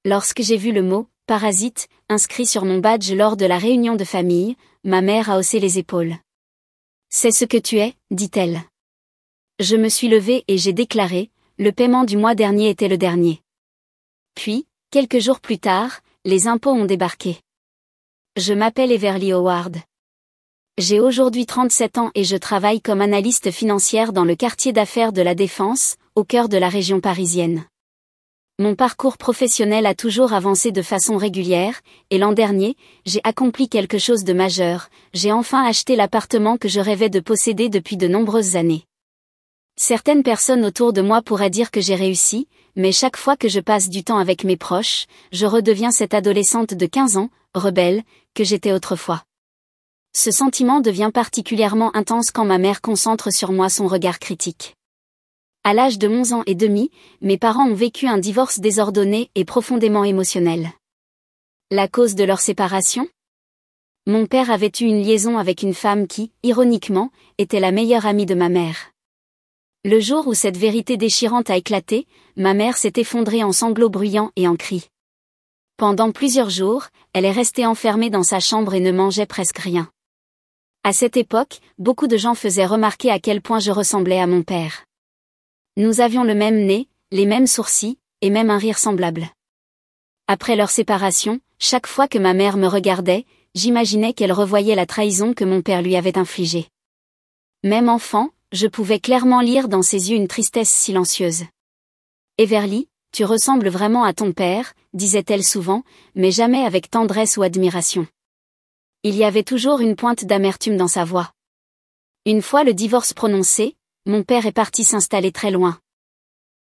Lorsque j'ai vu le mot « parasite » inscrit sur mon badge lors de la réunion de famille, ma mère a haussé les épaules. « C'est ce que tu es », dit-elle. Je me suis levée et j'ai déclaré « le paiement du mois dernier était le dernier ». Puis, quelques jours plus tard, les impôts ont débarqué. Je m'appelle Everly Howard. J'ai aujourd'hui 37 ans et je travaille comme analyste financière dans le quartier d'affaires de la Défense, au cœur de la région parisienne. Mon parcours professionnel a toujours avancé de façon régulière, et l'an dernier, j'ai accompli quelque chose de majeur, j'ai enfin acheté l'appartement que je rêvais de posséder depuis de nombreuses années. Certaines personnes autour de moi pourraient dire que j'ai réussi, mais chaque fois que je passe du temps avec mes proches, je redeviens cette adolescente de 15 ans, rebelle, que j'étais autrefois. Ce sentiment devient particulièrement intense quand ma mère concentre sur moi son regard critique. À l'âge de 11 ans et demi, mes parents ont vécu un divorce désordonné et profondément émotionnel. La cause de leur séparation ? Mon père avait eu une liaison avec une femme qui, ironiquement, était la meilleure amie de ma mère. Le jour où cette vérité déchirante a éclaté, ma mère s'est effondrée en sanglots bruyants et en cris. Pendant plusieurs jours, elle est restée enfermée dans sa chambre et ne mangeait presque rien. À cette époque, beaucoup de gens faisaient remarquer à quel point je ressemblais à mon père. Nous avions le même nez, les mêmes sourcils, et même un rire semblable. Après leur séparation, chaque fois que ma mère me regardait, j'imaginais qu'elle revoyait la trahison que mon père lui avait infligée. Même enfant, je pouvais clairement lire dans ses yeux une tristesse silencieuse. « Everly, tu ressembles vraiment à ton père », disait-elle souvent, mais jamais avec tendresse ou admiration. Il y avait toujours une pointe d'amertume dans sa voix. Une fois le divorce prononcé, mon père est parti s'installer très loin.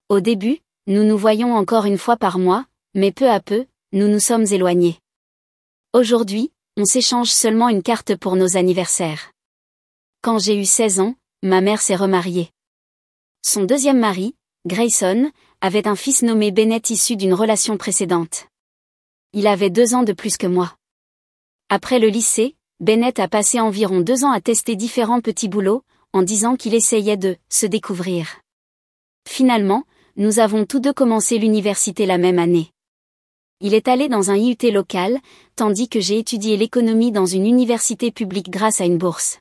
Au début, nous nous voyions encore une fois par mois, mais peu à peu, nous nous sommes éloignés. Aujourd'hui, on s'échange seulement une carte pour nos anniversaires. Quand j'ai eu 16 ans, ma mère s'est remariée. Son deuxième mari, Grayson, avait un fils nommé Bennett issu d'une relation précédente. Il avait 2 ans de plus que moi. Après le lycée, Bennett a passé environ 2 ans à tester différents petits boulots, en disant qu'il essayait de se découvrir. Finalement, nous avons tous deux commencé l'université la même année. Il est allé dans un IUT local, tandis que j'ai étudié l'économie dans une université publique grâce à une bourse.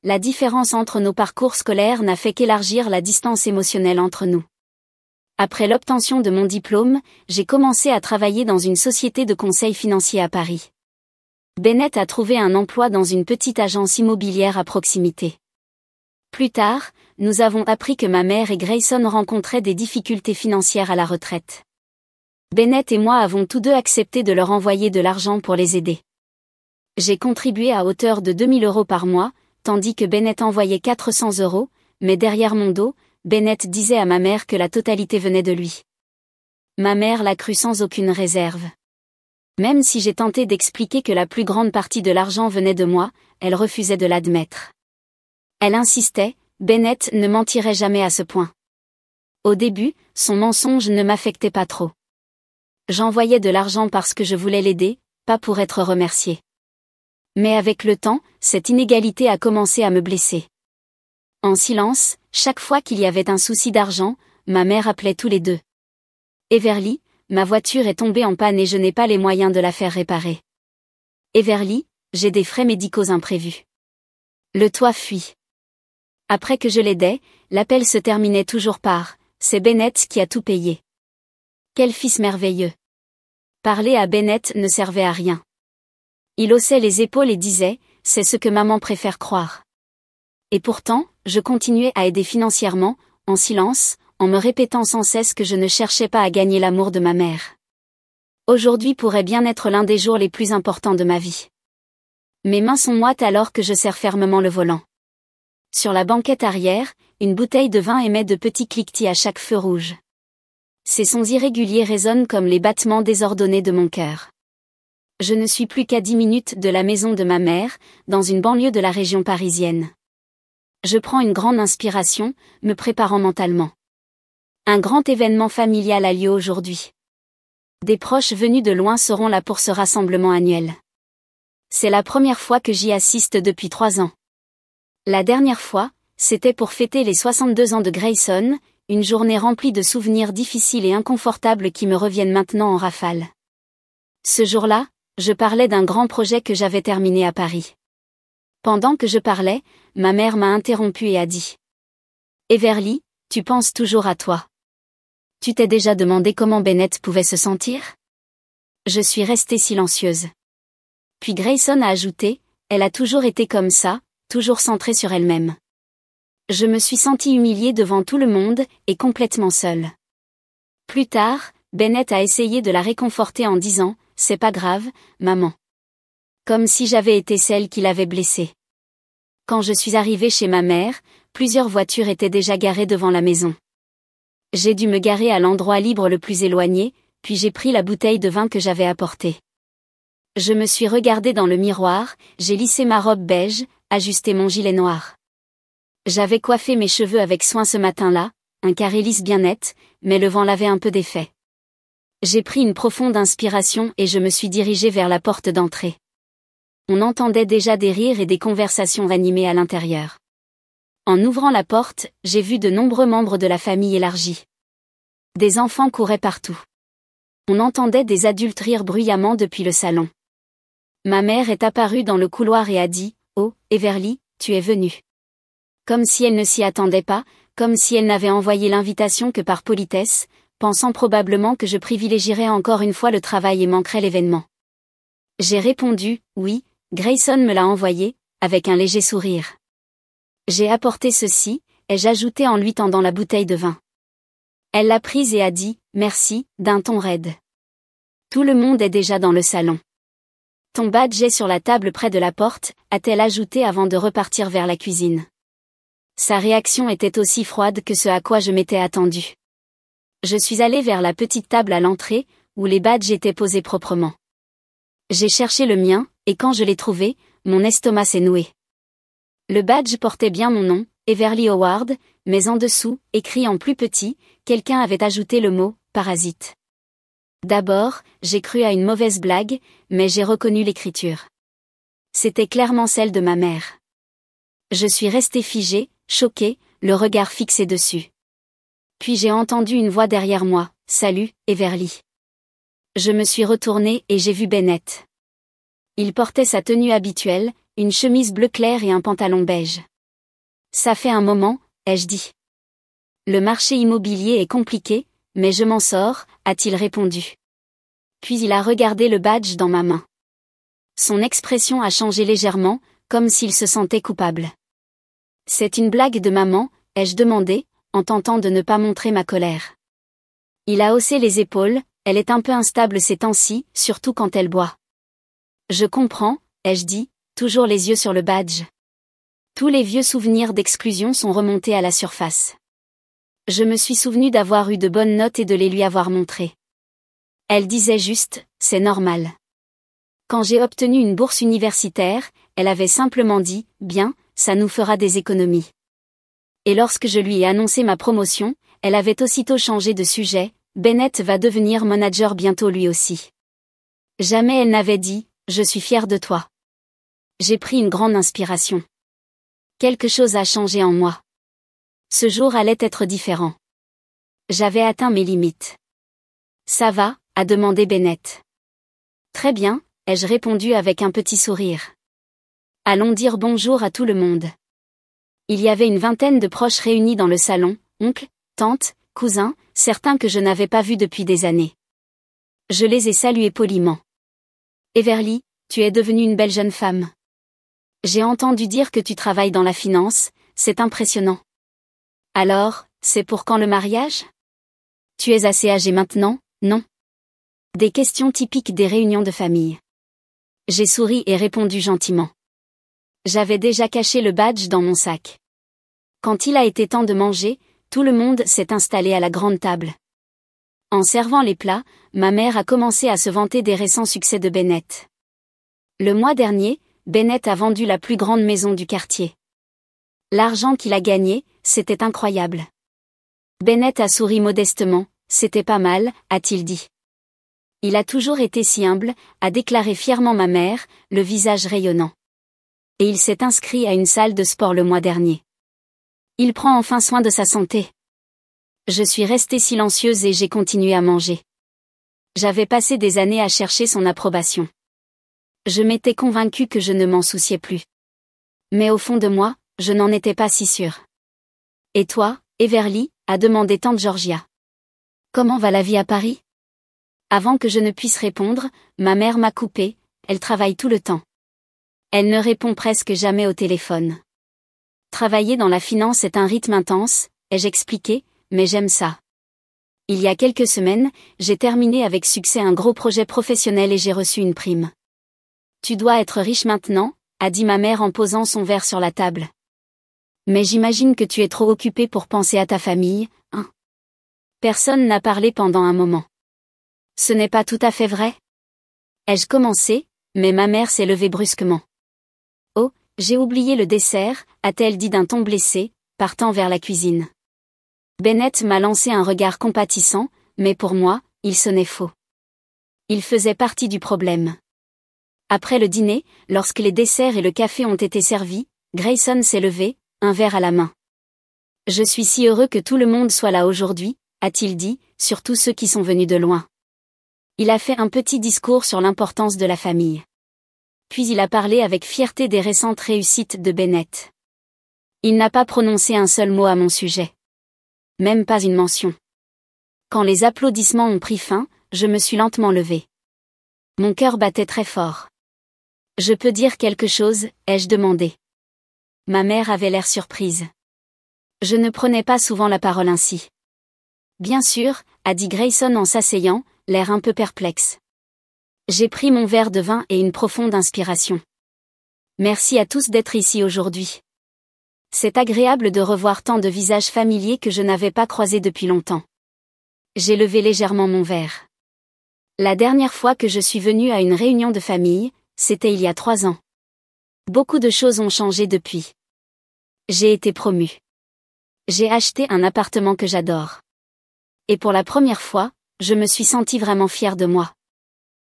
La différence entre nos parcours scolaires n'a fait qu'élargir la distance émotionnelle entre nous. Après l'obtention de mon diplôme, j'ai commencé à travailler dans une société de conseil financier à Paris. Bennett a trouvé un emploi dans une petite agence immobilière à proximité. Plus tard, nous avons appris que ma mère et Grayson rencontraient des difficultés financières à la retraite. Bennett et moi avons tous deux accepté de leur envoyer de l'argent pour les aider. J'ai contribué à hauteur de 2 000 € par mois, tandis que Bennett envoyait 400 €, mais derrière mon dos, Bennett disait à ma mère que la totalité venait de lui. Ma mère l'a cru sans aucune réserve. Même si j'ai tenté d'expliquer que la plus grande partie de l'argent venait de moi, elle refusait de l'admettre. Elle insistait, Bennett ne mentirait jamais à ce point. Au début, son mensonge ne m'affectait pas trop. J'envoyais de l'argent parce que je voulais l'aider, pas pour être remercié. Mais avec le temps, cette inégalité a commencé à me blesser. En silence, chaque fois qu'il y avait un souci d'argent, ma mère appelait tous les deux. Everly, ma voiture est tombée en panne et je n'ai pas les moyens de la faire réparer. Everly, j'ai des frais médicaux imprévus. Le toit fuit. Après que je l'aidais, l'appel se terminait toujours par « C'est Bennett qui a tout payé ». Quel fils merveilleux. Parler à Bennett ne servait à rien. Il haussait les épaules et disait « C'est ce que maman préfère croire ». Et pourtant, je continuais à aider financièrement, en silence, en me répétant sans cesse que je ne cherchais pas à gagner l'amour de ma mère. Aujourd'hui pourrait bien être l'un des jours les plus importants de ma vie. Mes mains sont moites alors que je serre fermement le volant. Sur la banquette arrière, une bouteille de vin émet de petits cliquetis à chaque feu rouge. Ces sons irréguliers résonnent comme les battements désordonnés de mon cœur. Je ne suis plus qu'à 10 minutes de la maison de ma mère, dans une banlieue de la région parisienne. Je prends une grande inspiration, me préparant mentalement. Un grand événement familial a lieu aujourd'hui. Des proches venus de loin seront là pour ce rassemblement annuel. C'est la première fois que j'y assiste depuis 3 ans. La dernière fois, c'était pour fêter les 62 ans de Grayson, une journée remplie de souvenirs difficiles et inconfortables qui me reviennent maintenant en rafale. Ce jour-là, je parlais d'un grand projet que j'avais terminé à Paris. Pendant que je parlais, ma mère m'a interrompu et a dit: Everly, tu penses toujours à toi. Tu t'es déjà demandé comment Bennett pouvait se sentir? Je suis restée silencieuse. Puis Grayson a ajouté: elle a toujours été comme ça, toujours centrée sur elle-même. Je me suis sentie humiliée devant tout le monde, et complètement seule. Plus tard, Bennett a essayé de la réconforter en disant: c'est pas grave, maman. Comme si j'avais été celle qui l'avait blessée. Quand je suis arrivée chez ma mère, plusieurs voitures étaient déjà garées devant la maison. J'ai dû me garer à l'endroit libre le plus éloigné, puis j'ai pris la bouteille de vin que j'avais apportée. Je me suis regardée dans le miroir, j'ai lissé ma robe beige, ajusté mon gilet noir. J'avais coiffé mes cheveux avec soin ce matin-là, un carré lisse bien net, mais le vent l'avait un peu défait. J'ai pris une profonde inspiration et je me suis dirigée vers la porte d'entrée. On entendait déjà des rires et des conversations animées à l'intérieur. En ouvrant la porte, j'ai vu de nombreux membres de la famille élargie. Des enfants couraient partout. On entendait des adultes rire bruyamment depuis le salon. Ma mère est apparue dans le couloir et a dit: oh, Everly, tu es venue. Comme si elle ne s'y attendait pas, comme si elle n'avait envoyé l'invitation que par politesse, pensant probablement que je privilégierais encore une fois le travail et manquerais l'événement. J'ai répondu: oui, Grayson me l'a envoyé, avec un léger sourire. J'ai apporté ceci, ai-je ajouté en lui tendant la bouteille de vin. Elle l'a prise et a dit: merci, d'un ton raide. Tout le monde est déjà dans le salon. Ton badge est sur la table près de la porte, a-t-elle ajouté avant de repartir vers la cuisine. Sa réaction était aussi froide que ce à quoi je m'étais attendue. Je suis allée vers la petite table à l'entrée, où les badges étaient posés proprement. J'ai cherché le mien, et quand je l'ai trouvé, mon estomac s'est noué. Le badge portait bien mon nom, Everly Howard, mais en dessous, écrit en plus petit, quelqu'un avait ajouté le mot « parasite ». D'abord, j'ai cru à une mauvaise blague, mais j'ai reconnu l'écriture. C'était clairement celle de ma mère. Je suis restée figée, choquée, le regard fixé dessus. Puis j'ai entendu une voix derrière moi: salut, Everly. Je me suis retournée et j'ai vu Bennett. Il portait sa tenue habituelle, une chemise bleu clair et un pantalon beige. Ça fait un moment, ai-je dit. Le marché immobilier est compliqué, mais je m'en sors, a-t-il répondu. Puis il a regardé le badge dans ma main. Son expression a changé légèrement, comme s'il se sentait coupable. C'est une blague de maman, ai-je demandé, en tentant de ne pas montrer ma colère. Il a haussé les épaules, elle est un peu instable ces temps-ci, surtout quand elle boit. Je comprends, ai-je dit, toujours les yeux sur le badge. Tous les vieux souvenirs d'exclusion sont remontés à la surface. Je me suis souvenu d'avoir eu de bonnes notes et de les lui avoir montrées. Elle disait juste: c'est normal. Quand j'ai obtenu une bourse universitaire, elle avait simplement dit: bien, ça nous fera des économies. Et lorsque je lui ai annoncé ma promotion, elle avait aussitôt changé de sujet: Bennett va devenir manager bientôt lui aussi. Jamais elle n'avait dit: je suis fière de toi. J'ai pris une grande inspiration. Quelque chose a changé en moi. Ce jour allait être différent. J'avais atteint mes limites. Ça va, a demandé Bennett. Très bien, ai-je répondu avec un petit sourire. Allons dire bonjour à tout le monde. Il y avait une vingtaine de proches réunis dans le salon, oncles, tantes, cousins, certains que je n'avais pas vus depuis des années. Je les ai salués poliment. Everly, tu es devenue une belle jeune femme. J'ai entendu dire que tu travailles dans la finance, c'est impressionnant. Alors, c'est pour quand le mariage? Tu es assez âgée maintenant, non? Des questions typiques des réunions de famille. J'ai souri et répondu gentiment. J'avais déjà caché le badge dans mon sac. Quand il a été temps de manger, tout le monde s'est installé à la grande table. En servant les plats, ma mère a commencé à se vanter des récents succès de Bennett. Le mois dernier, Bennett a vendu la plus grande maison du quartier. L'argent qu'il a gagné, c'était incroyable. Bennett a souri modestement: c'était pas mal, a-t-il dit. Il a toujours été si humble, a déclaré fièrement ma mère, le visage rayonnant. Et il s'est inscrit à une salle de sport le mois dernier. Il prend enfin soin de sa santé. Je suis restée silencieuse et j'ai continué à manger. J'avais passé des années à chercher son approbation. Je m'étais convaincue que je ne m'en souciais plus. Mais au fond de moi, je n'en étais pas si sûre. Et toi, Everly, a demandé tante Georgia. Comment va la vie à Paris? Avant que je ne puisse répondre, ma mère m'a coupé, elle travaille tout le temps. Elle ne répond presque jamais au téléphone. Travailler dans la finance est un rythme intense, ai-je expliqué, mais j'aime ça. Il y a quelques semaines, j'ai terminé avec succès un gros projet professionnel et j'ai reçu une prime. Tu dois être riche maintenant, a dit ma mère en posant son verre sur la table. Mais j'imagine que tu es trop occupée pour penser à ta famille, hein? Personne n'a parlé pendant un moment. Ce n'est pas tout à fait vrai? Ai-je commencé, mais ma mère s'est levée brusquement. Oh, j'ai oublié le dessert, a-t-elle dit d'un ton blessé, partant vers la cuisine. Bennett m'a lancé un regard compatissant, mais pour moi, il sonnait faux. Il faisait partie du problème. Après le dîner, lorsque les desserts et le café ont été servis, Grayson s'est levé, un verre à la main. Je suis si heureux que tout le monde soit là aujourd'hui, a-t-il dit, surtout ceux qui sont venus de loin. Il a fait un petit discours sur l'importance de la famille. Puis il a parlé avec fierté des récentes réussites de Bennett. Il n'a pas prononcé un seul mot à mon sujet. Même pas une mention. Quand les applaudissements ont pris fin, je me suis lentement levée. Mon cœur battait très fort. Je peux dire quelque chose, ai-je demandé. Ma mère avait l'air surprise. Je ne prenais pas souvent la parole ainsi. Bien sûr, a dit Grayson en s'asseyant, l'air un peu perplexe. J'ai pris mon verre de vin et une profonde inspiration. Merci à tous d'être ici aujourd'hui. C'est agréable de revoir tant de visages familiers que je n'avais pas croisés depuis longtemps. J'ai levé légèrement mon verre. La dernière fois que je suis venue à une réunion de famille, c'était il y a 3 ans. Beaucoup de choses ont changé depuis. J'ai été promue. J'ai acheté un appartement que j'adore. Et pour la première fois, je me suis sentie vraiment fière de moi.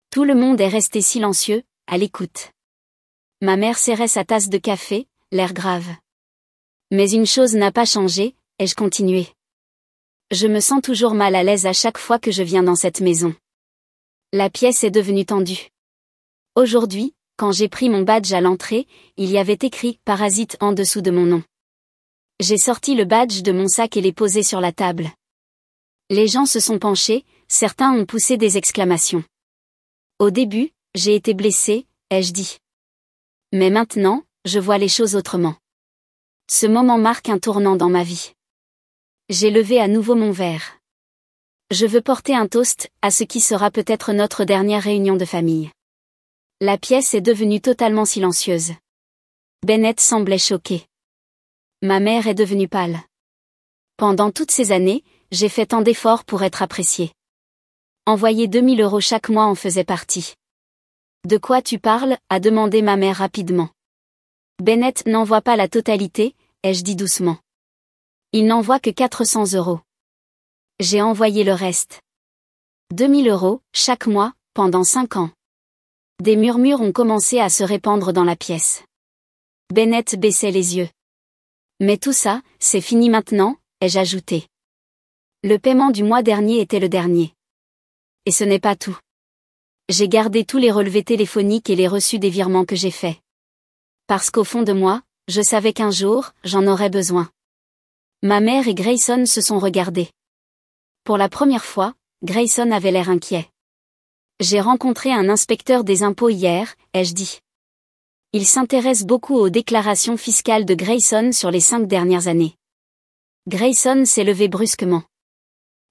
Tout le monde est resté silencieux, à l'écoute. Ma mère serrait sa tasse de café, l'air grave. Mais une chose n'a pas changé, ai-je continué. Je me sens toujours mal à l'aise à chaque fois que je viens dans cette maison. La pièce est devenue tendue. Aujourd'hui, quand j'ai pris mon badge à l'entrée, il y avait écrit « Parasite » en dessous de mon nom. J'ai sorti le badge de mon sac et l'ai posé sur la table. Les gens se sont penchés, certains ont poussé des exclamations. Au début, j'ai été blessée, ai-je dit. Mais maintenant, je vois les choses autrement. Ce moment marque un tournant dans ma vie. J'ai levé à nouveau mon verre. Je veux porter un toast à ce qui sera peut-être notre dernière réunion de famille. La pièce est devenue totalement silencieuse. Bennett semblait choqué. Ma mère est devenue pâle. Pendant toutes ces années, j'ai fait tant d'efforts pour être appréciée. Envoyer 2000 € chaque mois en faisait partie. De quoi tu parles, a demandé ma mère rapidement. Bennett n'envoie pas la totalité, ai-je dit doucement. Il n'envoie que 400 €. J'ai envoyé le reste. 2000 €, chaque mois, pendant 5 ans. Des murmures ont commencé à se répandre dans la pièce. Bennett baissait les yeux. Mais tout ça, c'est fini maintenant, ai-je ajouté. Le paiement du mois dernier était le dernier. Et ce n'est pas tout. J'ai gardé tous les relevés téléphoniques et les reçus des virements que j'ai faits. Parce qu'au fond de moi, je savais qu'un jour, j'en aurais besoin. Ma mère et Grayson se sont regardés. Pour la première fois, Grayson avait l'air inquiet. J'ai rencontré un inspecteur des impôts hier, ai-je dit. Il s'intéresse beaucoup aux déclarations fiscales de Grayson sur les 5 dernières années. Grayson s'est levé brusquement.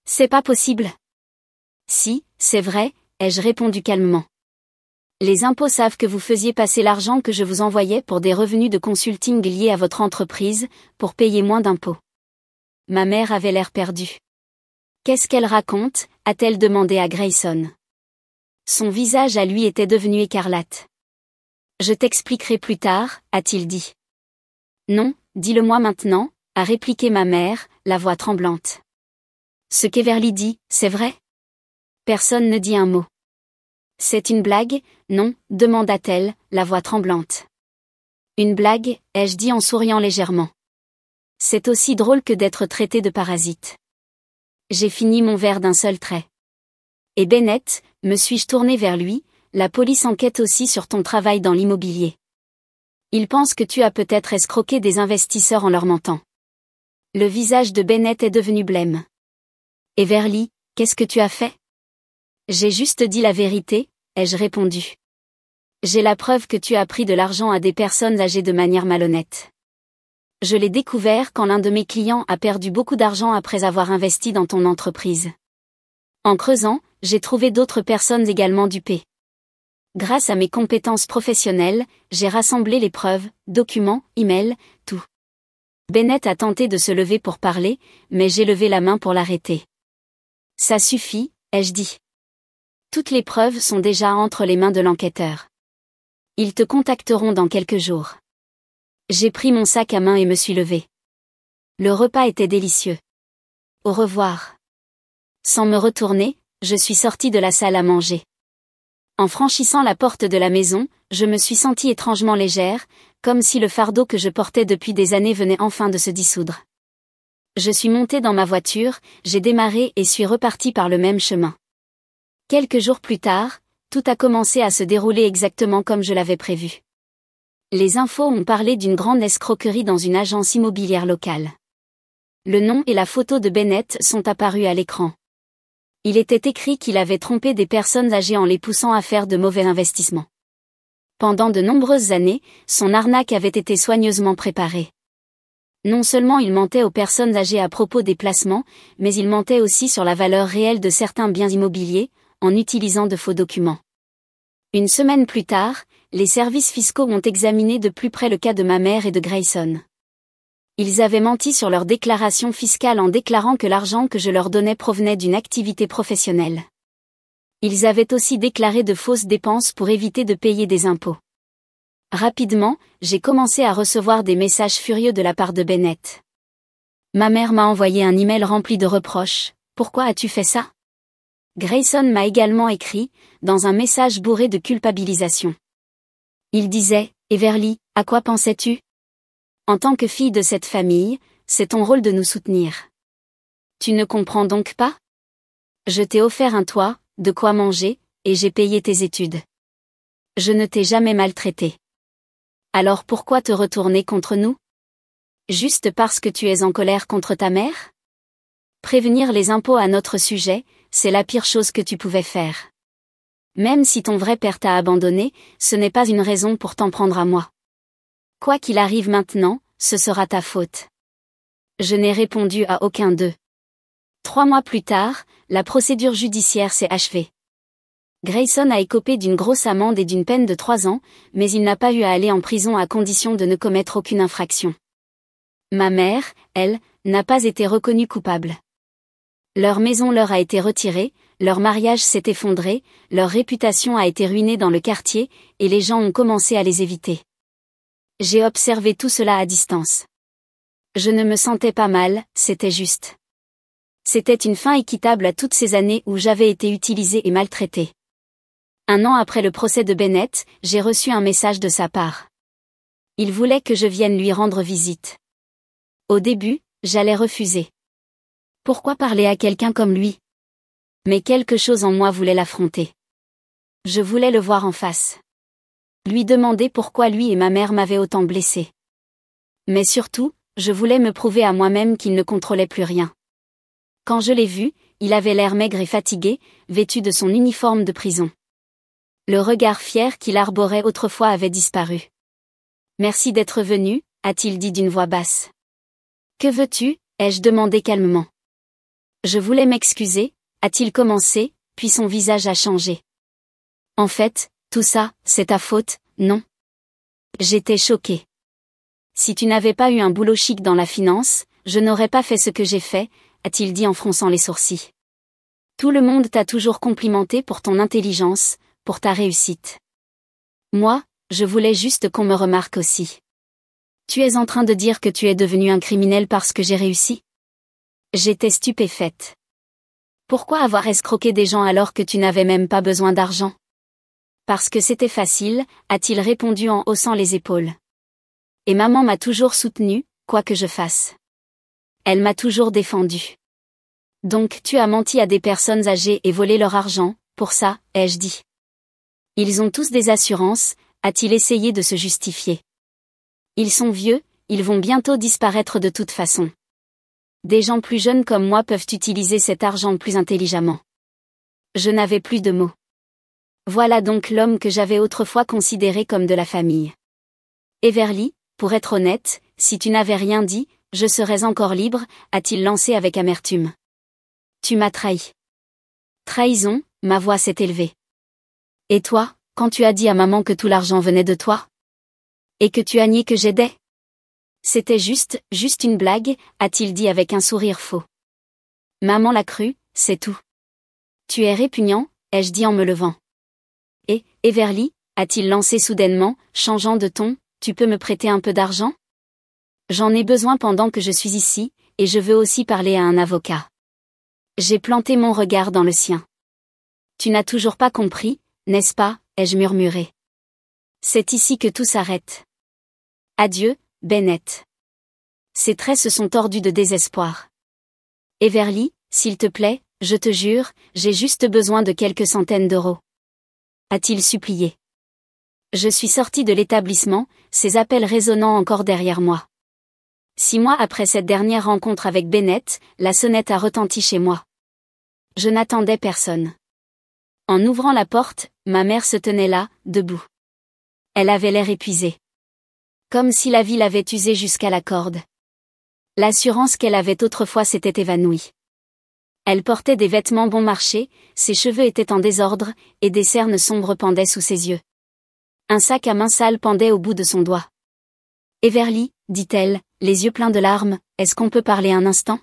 C'est pas possible. Si, c'est vrai, ai-je répondu calmement. Les impôts savent que vous faisiez passer l'argent que je vous envoyais pour des revenus de consulting liés à votre entreprise, pour payer moins d'impôts. Ma mère avait l'air perdue. Qu'est-ce qu'elle raconte, a-t-elle demandé à Grayson. Son visage à lui était devenu écarlate. Je t'expliquerai plus tard, a-t-il dit. Non, dis-le-moi maintenant, a répliqué ma mère, la voix tremblante. Ce qu'Everly dit, c'est vrai? Personne ne dit un mot. C'est une blague, non, demanda-t-elle, la voix tremblante. Une blague, ai-je dit en souriant légèrement. C'est aussi drôle que d'être traité de parasite. J'ai fini mon verre d'un seul trait. Et Bennett, me suis-je tourné vers lui, la police enquête aussi sur ton travail dans l'immobilier. Ils pensent que tu as peut-être escroqué des investisseurs en leur mentant. Le visage de Bennett est devenu blême. Everly, qu'est-ce que tu as fait? J'ai juste dit la vérité, ai-je répondu. J'ai la preuve que tu as pris de l'argent à des personnes âgées de manière malhonnête. Je l'ai découvert quand l'un de mes clients a perdu beaucoup d'argent après avoir investi dans ton entreprise. En creusant, j'ai trouvé d'autres personnes également dupées. Grâce à mes compétences professionnelles, j'ai rassemblé les preuves, documents, emails, tout. Bennett a tenté de se lever pour parler, mais j'ai levé la main pour l'arrêter. Ça suffit, ai-je dit. Toutes les preuves sont déjà entre les mains de l'enquêteur. Ils te contacteront dans quelques jours. J'ai pris mon sac à main et me suis levé. Le repas était délicieux. Au revoir. Sans me retourner, je suis sortie de la salle à manger. En franchissant la porte de la maison, je me suis sentie étrangement légère, comme si le fardeau que je portais depuis des années venait enfin de se dissoudre. Je suis montée dans ma voiture, j'ai démarré et suis repartie par le même chemin. Quelques jours plus tard, tout a commencé à se dérouler exactement comme je l'avais prévu. Les infos ont parlé d'une grande escroquerie dans une agence immobilière locale. Le nom et la photo de Bennett sont apparus à l'écran. Il était écrit qu'il avait trompé des personnes âgées en les poussant à faire de mauvais investissements. Pendant de nombreuses années, son arnaque avait été soigneusement préparée. Non seulement il mentait aux personnes âgées à propos des placements, mais il mentait aussi sur la valeur réelle de certains biens immobiliers, en utilisant de faux documents. Une semaine plus tard, les services fiscaux ont examiné de plus près le cas de ma mère et de Grayson. Ils avaient menti sur leur déclaration fiscale en déclarant que l'argent que je leur donnais provenait d'une activité professionnelle. Ils avaient aussi déclaré de fausses dépenses pour éviter de payer des impôts. Rapidement, j'ai commencé à recevoir des messages furieux de la part de Bennett. Ma mère m'a envoyé un email rempli de reproches. Pourquoi as-tu fait ça? Grayson m'a également écrit, dans un message bourré de culpabilisation. Il disait, Everly, à quoi pensais-tu? En tant que fille de cette famille, c'est ton rôle de nous soutenir. Tu ne comprends donc pas? Je t'ai offert un toit, de quoi manger, et j'ai payé tes études. Je ne t'ai jamais maltraité. Alors pourquoi te retourner contre nous? Juste parce que tu es en colère contre ta mère? Prévenir les impôts à notre sujet, c'est la pire chose que tu pouvais faire. Même si ton vrai père t'a abandonné, ce n'est pas une raison pour t'en prendre à moi. Quoi qu'il arrive maintenant, ce sera ta faute. Je n'ai répondu à aucun d'eux. 3 mois plus tard, la procédure judiciaire s'est achevée. Grayson a écopé d'une grosse amende et d'une peine de 3 ans, mais il n'a pas eu à aller en prison à condition de ne commettre aucune infraction. Ma mère, elle, n'a pas été reconnue coupable. Leur maison leur a été retirée, leur mariage s'est effondré, leur réputation a été ruinée dans le quartier, et les gens ont commencé à les éviter. J'ai observé tout cela à distance. Je ne me sentais pas mal, c'était juste. C'était une fin équitable à toutes ces années où j'avais été utilisée et maltraitée. 1 an après le procès de Bennett, j'ai reçu un message de sa part. Il voulait que je vienne lui rendre visite. Au début, j'allais refuser. Pourquoi parler à quelqu'un comme lui? Mais quelque chose en moi voulait l'affronter. Je voulais le voir en face. Lui demander pourquoi lui et ma mère m'avaient autant blessé. Mais surtout, je voulais me prouver à moi-même qu'il ne contrôlait plus rien. Quand je l'ai vu, il avait l'air maigre et fatigué, vêtu de son uniforme de prison. Le regard fier qu'il arborait autrefois avait disparu. « Merci d'être venu », a-t-il dit d'une voix basse. « Que veux-tu » ai-je demandé calmement. « Je voulais m'excuser », a-t-il commencé, puis son visage a changé. « En fait, tout ça, c'est ta faute, non? » J'étais choquée. « Si tu n'avais pas eu un boulot chic dans la finance, je n'aurais pas fait ce que j'ai fait », a-t-il dit en fronçant les sourcils. « Tout le monde t'a toujours complimenté pour ton intelligence, pour ta réussite. Moi, je voulais juste qu'on me remarque aussi. Tu es en train de dire que tu es devenu un criminel parce que j'ai réussi? » J'étais stupéfaite. Pourquoi avoir escroqué des gens alors que tu n'avais même pas besoin d'argent? Parce que c'était facile, a-t-il répondu en haussant les épaules. Et maman m'a toujours soutenue, quoi que je fasse. Elle m'a toujours défendue. Donc tu as menti à des personnes âgées et volé leur argent, pour ça, ai-je dit. Ils ont tous des assurances, a-t-il essayé de se justifier. Ils sont vieux, ils vont bientôt disparaître de toute façon. Des gens plus jeunes comme moi peuvent utiliser cet argent plus intelligemment. Je n'avais plus de mots. Voilà donc l'homme que j'avais autrefois considéré comme de la famille. Everly, pour être honnête, si tu n'avais rien dit, je serais encore libre, a-t-il lancé avec amertume. Tu m'as trahi. Trahison, ma voix s'est élevée. Et toi, quand tu as dit à maman que tout l'argent venait de toi? Et que tu as nié que j'aidais? C'était juste une blague, a-t-il dit avec un sourire faux. Maman l'a cru, c'est tout. Tu es répugnant, ai-je dit en me levant. Et, Everly, a-t-il lancé soudainement, changeant de ton, tu peux me prêter un peu d'argent? J'en ai besoin pendant que je suis ici, et je veux aussi parler à un avocat. J'ai planté mon regard dans le sien. Tu n'as toujours pas compris, n'est-ce pas, ai-je murmuré. C'est ici que tout s'arrête. Adieu, Bennett. Ses traits se sont tordus de désespoir. Everly, s'il te plaît, je te jure, j'ai juste besoin de quelques centaines d'euros. A-t-il supplié. Je suis sorti de l'établissement, ses appels résonnant encore derrière moi. 6 mois après cette dernière rencontre avec Bennett, la sonnette a retenti chez moi. Je n'attendais personne. En ouvrant la porte, ma mère se tenait là, debout. Elle avait l'air épuisée. Comme si la vie l'avait usée jusqu'à la corde. L'assurance qu'elle avait autrefois s'était évanouie. Elle portait des vêtements bon marché, ses cheveux étaient en désordre, et des cernes sombres pendaient sous ses yeux. Un sac à main sale pendait au bout de son doigt. Everly, dit-elle, les yeux pleins de larmes, est-ce qu'on peut parler un instant?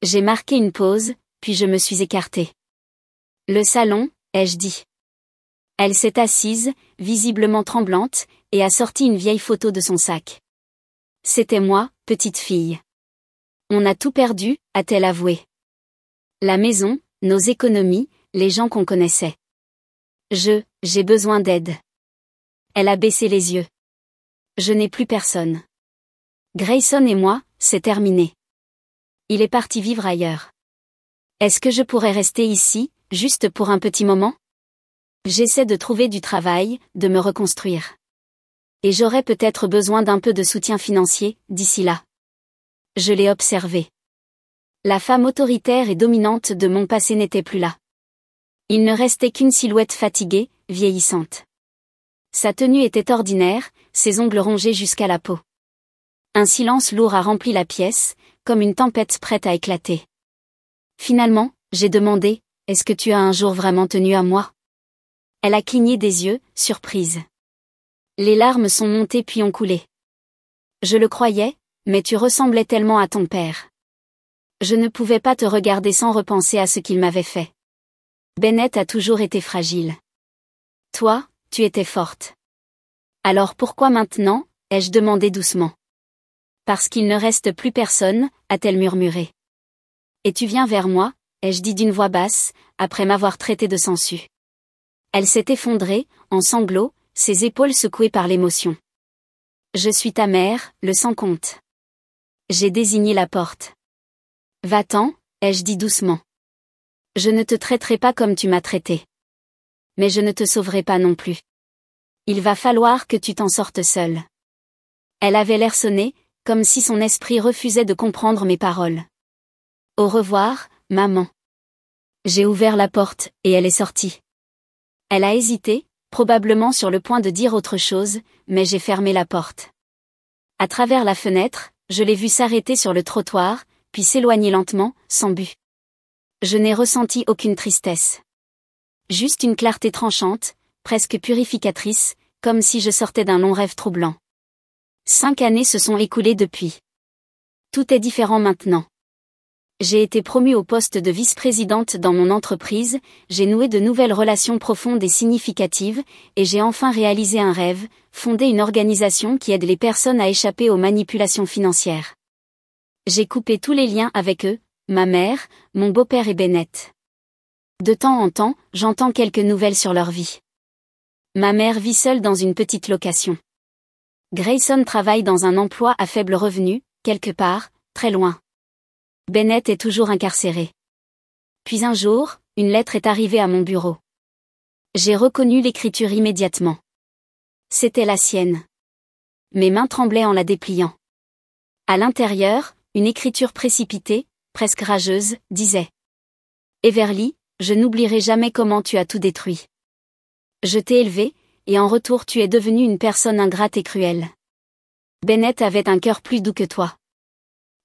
J'ai marqué une pause, puis je me suis écartée. Le salon, ai-je dit. Elle s'est assise, visiblement tremblante, et a sorti une vieille photo de son sac. C'était moi, petite fille. On a tout perdu, a-t-elle avoué. La maison, nos économies, les gens qu'on connaissait. J'ai besoin d'aide. Elle a baissé les yeux. Je n'ai plus personne. Grayson et moi, c'est terminé. Il est parti vivre ailleurs. Est-ce que je pourrais rester ici, juste pour un petit moment? J'essaie de trouver du travail, de me reconstruire. Et j'aurais peut-être besoin d'un peu de soutien financier, d'ici là. Je l'ai observé. La femme autoritaire et dominante de mon passé n'était plus là. Il ne restait qu'une silhouette fatiguée, vieillissante. Sa tenue était ordinaire, ses ongles rongés jusqu'à la peau. Un silence lourd a rempli la pièce, comme une tempête prête à éclater. Finalement, j'ai demandé, est-ce que tu as un jour vraiment tenu à moi? Elle a cligné des yeux, surprise. Les larmes sont montées puis ont coulé. Je le croyais, mais tu ressemblais tellement à ton père. Je ne pouvais pas te regarder sans repenser à ce qu'il m'avait fait. Bennett a toujours été fragile. Toi, tu étais forte. Alors pourquoi maintenant, ai-je demandé doucement. Parce qu'il ne reste plus personne, a-t-elle murmuré. Et tu viens vers moi, ai-je dit d'une voix basse, après m'avoir traité de sangsue. Elle s'est effondrée, en sanglots, ses épaules secouées par l'émotion. Je suis ta mère, le sans-compte. J'ai désigné la porte. Va-t'en, ai-je dit doucement. Je ne te traiterai pas comme tu m'as traité. Mais je ne te sauverai pas non plus. Il va falloir que tu t'en sortes seule. Elle avait l'air sonné, comme si son esprit refusait de comprendre mes paroles. Au revoir, maman. J'ai ouvert la porte, et elle est sortie. Elle a hésité, probablement sur le point de dire autre chose, mais j'ai fermé la porte. À travers la fenêtre, je l'ai vue s'arrêter sur le trottoir, puis s'éloigner lentement, sans but. Je n'ai ressenti aucune tristesse. Juste une clarté tranchante, presque purificatrice, comme si je sortais d'un long rêve troublant. 5 années se sont écoulées depuis. Tout est différent maintenant. J'ai été promue au poste de vice-présidente dans mon entreprise, j'ai noué de nouvelles relations profondes et significatives, et j'ai enfin réalisé un rêve, fonder une organisation qui aide les personnes à échapper aux manipulations financières. J'ai coupé tous les liens avec eux, ma mère, mon beau-père et Bennett. De temps en temps, j'entends quelques nouvelles sur leur vie. Ma mère vit seule dans une petite location. Grayson travaille dans un emploi à faible revenu, quelque part, très loin. Bennett est toujours incarcéré. Puis un jour, une lettre est arrivée à mon bureau. J'ai reconnu l'écriture immédiatement. C'était la sienne. Mes mains tremblaient en la dépliant. À l'intérieur, une écriture précipitée, presque rageuse, disait: Everly, je n'oublierai jamais comment tu as tout détruit. Je t'ai élevé, et en retour tu es devenue une personne ingrate et cruelle. Bennett avait un cœur plus doux que toi.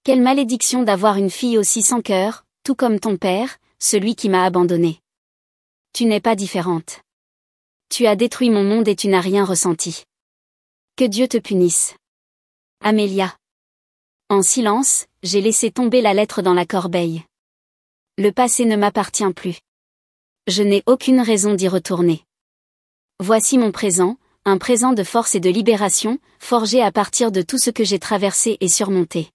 Quelle malédiction d'avoir une fille aussi sans cœur, tout comme ton père, celui qui m'a abandonnée. Tu n'es pas différente. Tu as détruit mon monde et tu n'as rien ressenti. Que Dieu te punisse. Amelia. En silence, j'ai laissé tomber la lettre dans la corbeille. Le passé ne m'appartient plus. Je n'ai aucune raison d'y retourner. Voici mon présent, un présent de force et de libération, forgé à partir de tout ce que j'ai traversé et surmonté.